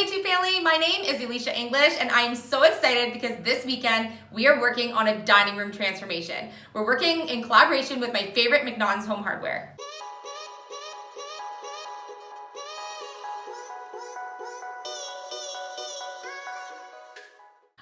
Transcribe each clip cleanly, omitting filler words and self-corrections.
YouTube family, my name is Alicia English and I am so excited because this weekend we are working on a dining room transformation. We're working in collaboration with my favorite McNaughton's Home Hardware.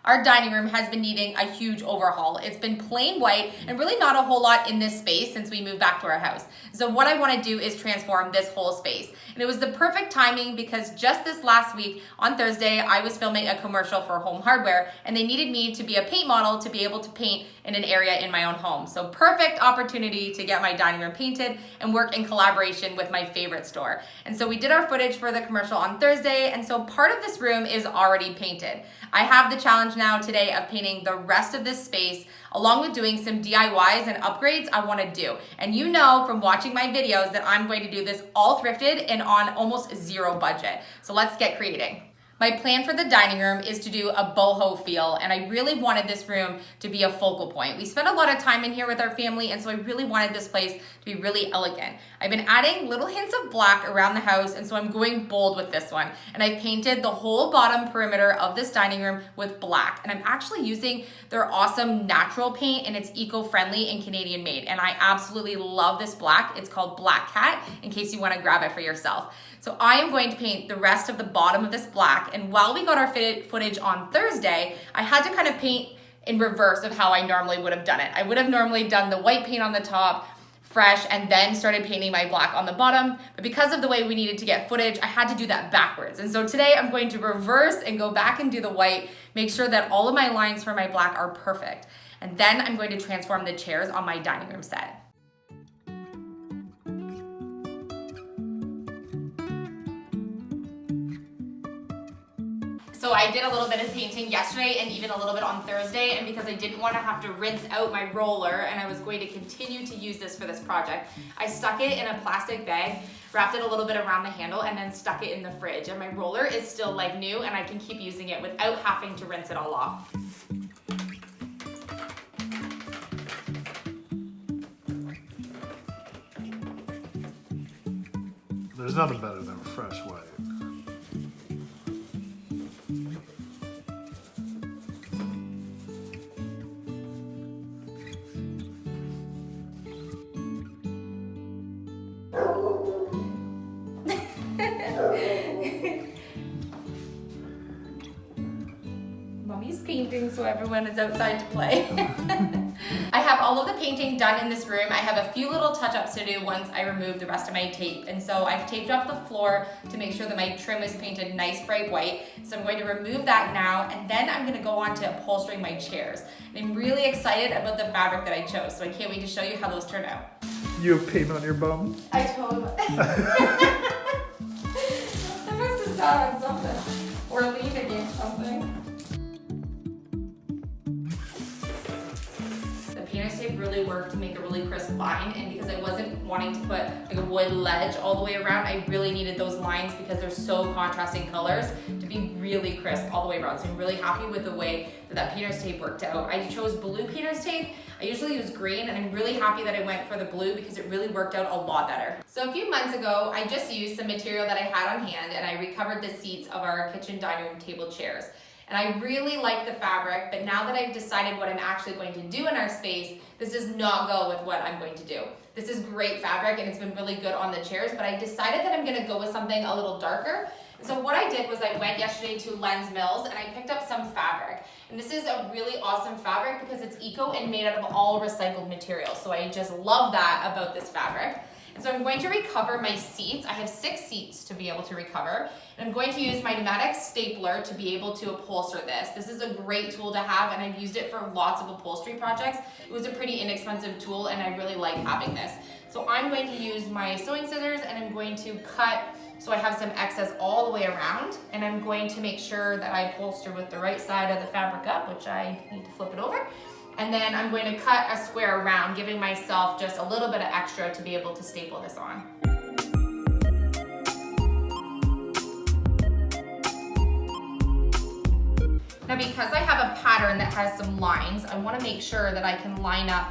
Our dining room has been needing a huge overhaul. It's been plain white and really not a whole lot in this space since we moved back to our house. So what I want to do is transform this whole space. And it was the perfect timing because just this last week on Thursday, I was filming a commercial for Home Hardware and they needed me to be a paint model to be able to paint in an area in my own home. So perfect opportunity to get my dining room painted and work in collaboration with my favorite store. And so we did our footage for the commercial on Thursday, and so part of this room is already painted. I have the challenge now today of painting the rest of this space along with doing some DIYs and upgrades I want to do. And you know from watching my videos that I'm going to do this all thrifted and on almost zero budget. So let's get creating. My plan for the dining room is to do a boho feel, and I really wanted this room to be a focal point. We spent a lot of time in here with our family, and so I really wanted this place to be really elegant. I've been adding little hints of black around the house, and so I'm going bold with this one. And I painted the whole bottom perimeter of this dining room with black, and I'm actually using their awesome natural paint, and it's eco-friendly and Canadian made, and I absolutely love this black. It's called Black Cat, in case you want to grab it for yourself. So I am going to paint the rest of the bottom of this black, and while we got our footage on Thursday, I had to kind of paint in reverse of how I normally would have done it. I would have normally done the white paint on the top, fresh, and then started painting my black on the bottom, but because of the way we needed to get footage, I had to do that backwards. And so today I'm going to reverse and go back and do the white, make sure that all of my lines for my black are perfect. And then I'm going to transform the chairs on my dining room set. So I did a little bit of painting yesterday and even a little bit on Thursday, and because I didn't want to have to rinse out my roller and I was going to continue to use this for this project, I stuck it in a plastic bag, wrapped it a little bit around the handle, and then stuck it in the fridge. And my roller is still like new and I can keep using it without having to rinse it all off. There's nothing better than a fresh white. Mommy's painting so everyone is outside to play. I have all of the painting done in this room. I have a few little touch-ups to do once I remove the rest of my tape. And so I've taped off the floor to make sure that my trim is painted nice bright white. So I'm going to remove that now, and then I'm going to go on to upholstering my chairs. And I'm really excited about the fabric that I chose, so I can't wait to show you how those turn out. You have paint on your bum? I totally I must have sat on something or leaned against something. The painter's tape really worked to make a really crisp line, and because I wasn't wanting to put like a wood ledge all the way around, I really needed those lines because they're so contrasting colors to be really crisp all the way around. So I'm really happy with the way that painter's tape worked out. I chose blue painter's tape. I usually use green, and I'm really happy that I went for the blue because it really worked out a lot better. So a few months ago, I just used some material that I had on hand and I recovered the seats of our kitchen dining room table chairs. And I really like the fabric, but now that I've decided what I'm actually going to do in our space, this does not go with what I'm going to do. This is great fabric and it's been really good on the chairs, but I decided that I'm gonna go with something a little darker. So what I did was I went yesterday to Lens Mills and I picked up some fabric. And this is a really awesome fabric because it's eco and made out of all recycled materials. So I just love that about this fabric. And so I'm going to recover my seats. I have 6 seats to be able to recover. And I'm going to use my pneumatic stapler to be able to upholster this. This is a great tool to have, and I've used it for lots of upholstery projects. It was a pretty inexpensive tool and I really like having this. So I'm going to use my sewing scissors and I'm going to cut so I have some excess all the way around, and I'm going to make sure that I upholster with the right side of the fabric up, which I need to flip it over. And then I'm going to cut a square around, giving myself just a little bit of extra to be able to staple this on. Now because I have a pattern that has some lines, I want to make sure that I can line up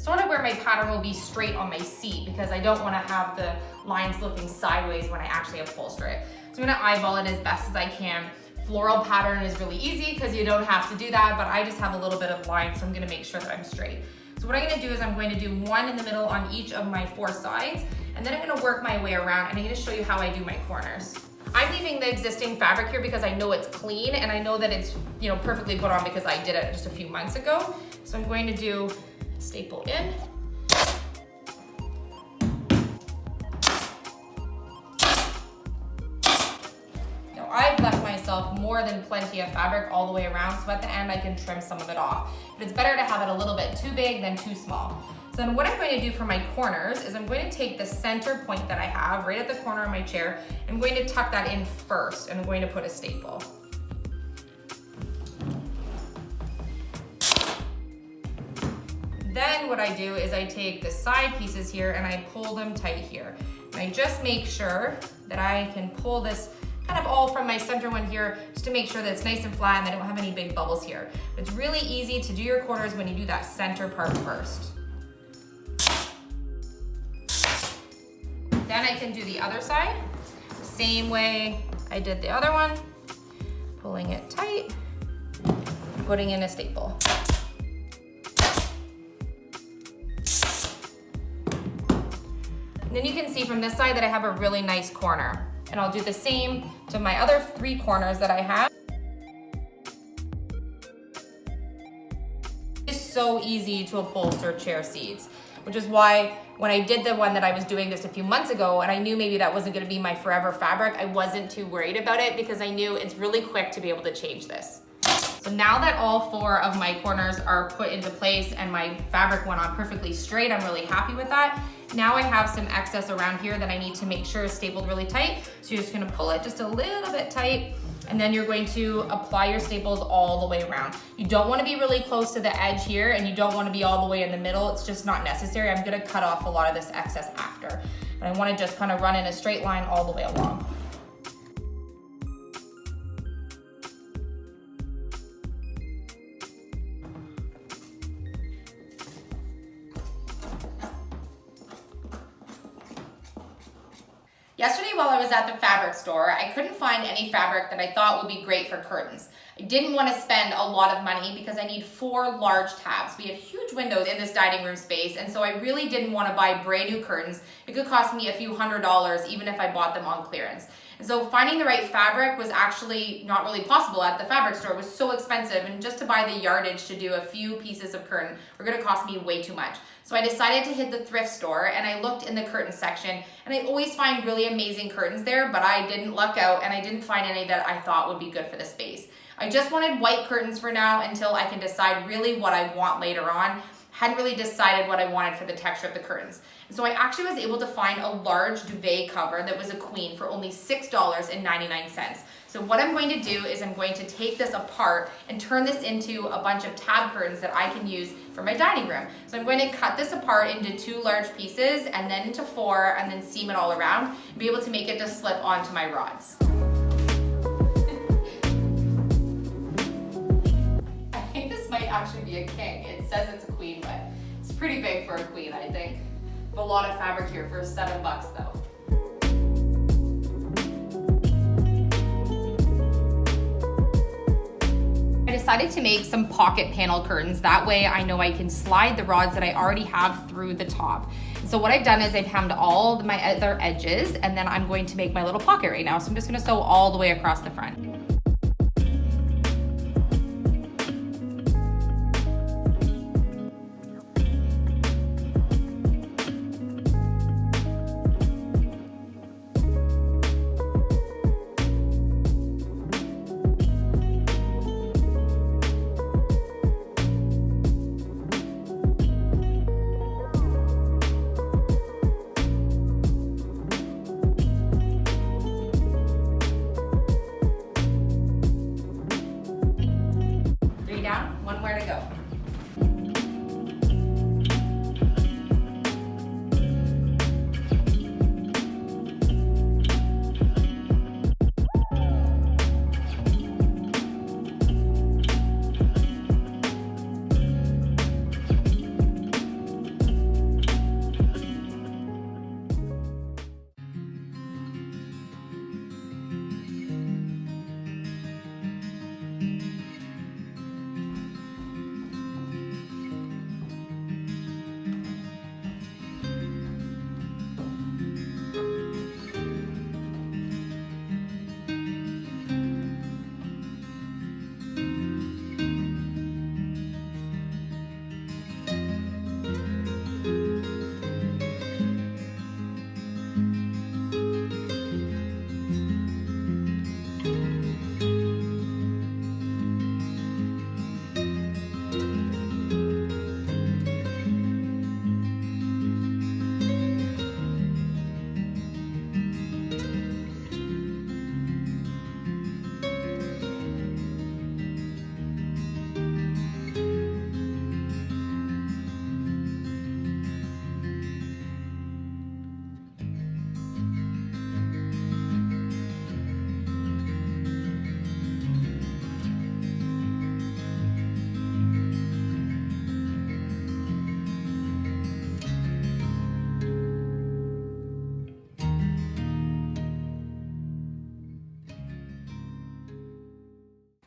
sort of where my pattern will be straight on my seat because I don't want to have the lines looking sideways when I actually upholster it. So I'm gonna eyeball it as best as I can. Floral pattern is really easy because you don't have to do that, but I just have a little bit of line, so I'm gonna make sure that I'm straight. So what I'm gonna do is I'm going to do one in the middle on each of my 4 sides, and then I'm gonna work my way around, and I'm gonna show you how I do my corners. I'm leaving the existing fabric here because I know it's clean, and I know that it's, you know, perfectly put on because I did it just a few months ago. So I'm going to do staple in. Now I've left myself more than plenty of fabric all the way around, so at the end I can trim some of it off. But it's better to have it a little bit too big than too small. So then what I'm going to do for my corners is I'm going to take the center point that I have right at the corner of my chair. I'm going to tuck that in first, and I'm going to put a staple. Then what I do is I take the side pieces here and I pull them tight here. And I just make sure that I can pull this kind of all from my center one here, just to make sure that it's nice and flat and I don't have any big bubbles here. It's really easy to do your corners when you do that center part first. Then I can do the other side, the same way I did the other one, pulling it tight, putting in a staple. And then you can see from this side that I have a really nice corner. And I'll do the same to my other 3 corners that I have. It's so easy to upholster chair seats, which is why when I did the one that I was doing just a few months ago, and I knew maybe that wasn't gonna be my forever fabric, I wasn't too worried about it because I knew it's really quick to be able to change this. So now that all 4 of my corners are put into place and my fabric went on perfectly straight, I'm really happy with that. Now I have some excess around here that I need to make sure is stapled really tight. So you're just gonna pull it just a little bit tight, and then you're going to apply your staples all the way around. You don't wanna be really close to the edge here, and you don't wanna be all the way in the middle. It's just not necessary. I'm gonna cut off a lot of this excess after. But I wanna just kind of run in a straight line all the way along. Yesterday while I was at the fabric store, I couldn't find any fabric that I thought would be great for curtains. I didn't want to spend a lot of money because I need 4 large tabs. We have huge windows in this dining room space, and so I really didn't want to buy brand new curtains. It could cost me a few $100s even if I bought them on clearance. And so finding the right fabric was actually not really possible at the fabric store. It was so expensive, and just to buy the yardage to do a few pieces of curtain were going to cost me way too much. So I decided to hit the thrift store, and I looked in the curtain section, and I always find really amazing curtains there, but I didn't luck out and I didn't find any that I thought would be good for the space. I just wanted white curtains for now until I can decide really what I want later on. Hadn't really decided what I wanted for the texture of the curtains. And so I actually was able to find a large duvet cover that was a queen for only $6.99. So what I'm going to do is I'm going to take this apart and turn this into a bunch of tab curtains that I can use for my dining room. So I'm going to cut this apart into 2 large pieces and then into 4 and then seam it all around and be able to make it just slip onto my rods. I think this might actually be a king. It says it's a queen, but it's pretty big for a queen, I think. A lot of fabric here for $7 though. I decided to make some pocket panel curtains. That way I know I can slide the rods that I already have through the top. So what I've done is I've hemmed all my other edges, and then I'm going to make my little pocket right now. So I'm just gonna sew all the way across the front.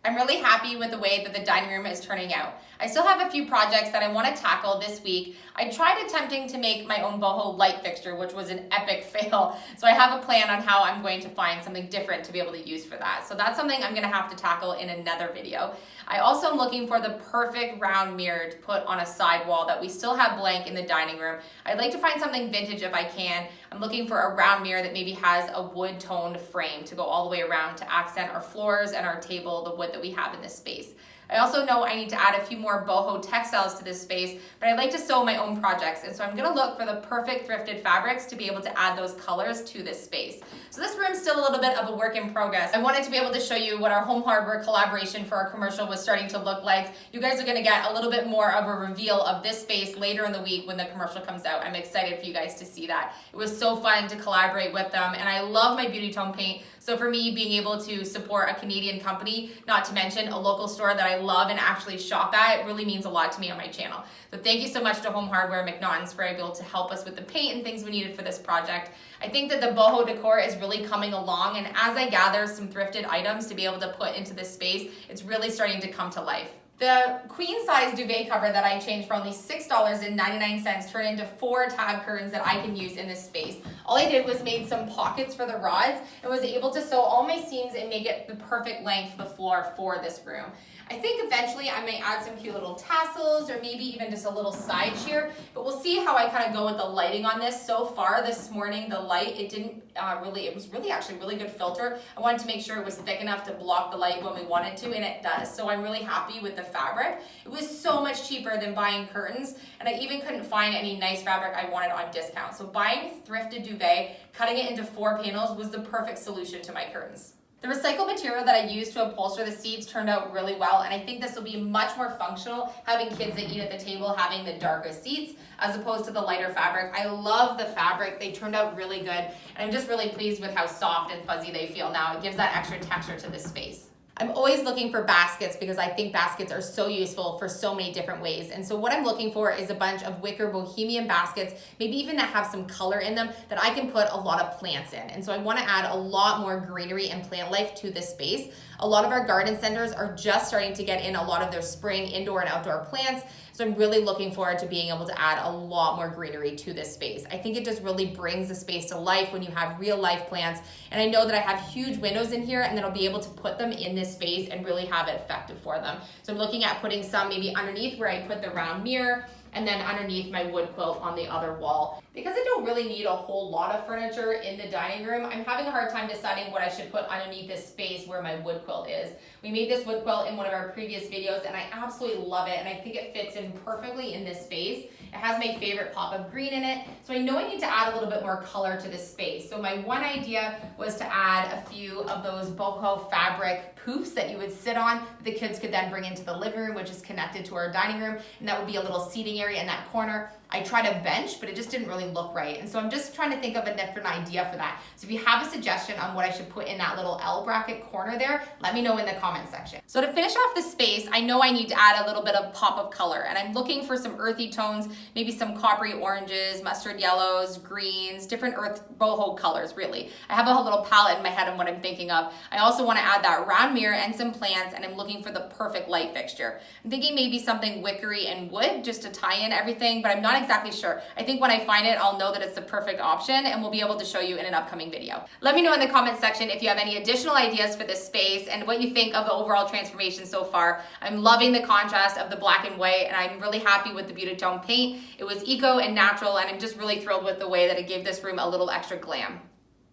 I'm really happy with the way that the dining room is turning out. I still have a few projects that I want to tackle this week. I tried attempting to make my own boho light fixture, which was an epic fail. So I have a plan on how I'm going to find something different to be able to use for that. So that's something I'm going to have to tackle in another video. I also am looking for the perfect round mirror to put on a side wall that we still have blank in the dining room. I'd like to find something vintage if I can. I'm looking for a round mirror that maybe has a wood toned frame to go all the way around to accent our floors and our table, the wood that we have in this space. I also know I need to add a few more boho textiles to this space, but I like to sew my own projects, and so I'm gonna look for the perfect thrifted fabrics to be able to add those colors to this space. So this room's still a little bit of a work in progress. I wanted to be able to show you what our home hardware collaboration for our commercial was starting to look like. You guys are gonna get a little bit more of a reveal of this space later in the week when the commercial comes out. I'm excited for you guys to see that. It was so fun to collaborate with them, and I love my beauty tone paint. So for me, being able to support a Canadian company, not to mention a local store that I love and actually shop at, it really means a lot to me on my channel. So thank you so much to Home Hardware McNaughton's for able to help us with the paint and things we needed for this project. I think that the boho decor is really coming along, and as I gather some thrifted items to be able to put into this space, it's really starting to come to life. The queen size duvet cover that I changed for only $6.99 turned into 4 tab curtains that I can use in this space. All I did was made some pockets for the rods and was able to sew all my seams and make it the perfect length for the floor for this room. I think eventually I may add some cute little tassels or maybe even just a little side sheer, but we'll see how I kind of go with the lighting on this. So far this morning, the light, it was really actually really good filter. I wanted to make sure it was thick enough to block the light when we wanted to, and it does. So I'm really happy with the fabric. It was so much cheaper than buying curtains, and I even couldn't find any nice fabric I wanted on discount. So buying thrifted duvet, cutting it into 4 panels was the perfect solution to my curtains. The recycled material that I used to upholster the seats turned out really well, and I think this will be much more functional, having kids that eat at the table having the darker seats as opposed to the lighter fabric. I love the fabric. They turned out really good, and I'm just really pleased with how soft and fuzzy they feel now. It gives that extra texture to this space. I'm always looking for baskets because I think baskets are so useful for so many different ways. And so what I'm looking for is a bunch of wicker bohemian baskets, maybe even that have some color in them that I can put a lot of plants in. And so I want to add a lot more greenery and plant life to this space. A lot of our garden centers are just starting to get in a lot of their spring indoor and outdoor plants. So I'm really looking forward to being able to add a lot more greenery to this space. I think it just really brings the space to life when you have real life plants. And I know that I have huge windows in here, and then I'll be able to put them in this space and really have it effective for them. So I'm looking at putting some maybe underneath where I put the round mirror, and then underneath my wood quilt on the other wall. Because I don't really need a whole lot of furniture in the dining room, I'm having a hard time deciding what I should put underneath this space where my wood quilt is. We made this wood quilt in one of our previous videos, and I absolutely love it, and I think it fits in perfectly in this space. It has my favorite pop of green in it, so I know I need to add a little bit more color to this space. So my one idea was to add a few of those boho fabric poofs that you would sit on that the kids could then bring into the living room, which is connected to our dining room, and that would be a little seating area in that corner. I tried a bench, but it just didn't really look right. And so I'm just trying to think of a different idea for that. So if you have a suggestion on what I should put in that little L bracket corner there, let me know in the comment section. So to finish off the space, I know I need to add a little bit of pop of color, and I'm looking for some earthy tones, maybe some coppery oranges, mustard yellows, greens, different earth boho colors really. I have a little palette in my head on what I'm thinking of. I also want to add that round mirror and some plants, and I'm looking for the perfect light fixture. I'm thinking maybe something wickery and wood just to tie in everything, but I'm not exactly sure. I think when I find it, I'll know that it's the perfect option, and we'll be able to show you in an upcoming video. Let me know in the comment section if you have any additional ideas for this space and what you think of the overall transformation so far. I'm loving the contrast of the black and white, and I'm really happy with the beauty tone paint. It was eco and natural, and I'm just really thrilled with the way that it gave this room a little extra glam.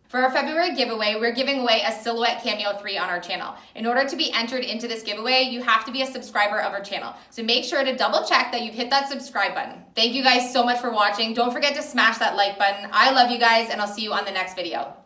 For our February giveaway, we're giving away a Silhouette Cameo 3 on our channel. In order to be entered into this giveaway, you have to be a subscriber of our channel. So make sure to double check that you've hit that subscribe button. Thank you guys so much for watching. Don't forget to smash that like button. I love you guys, and I'll see you on the next video.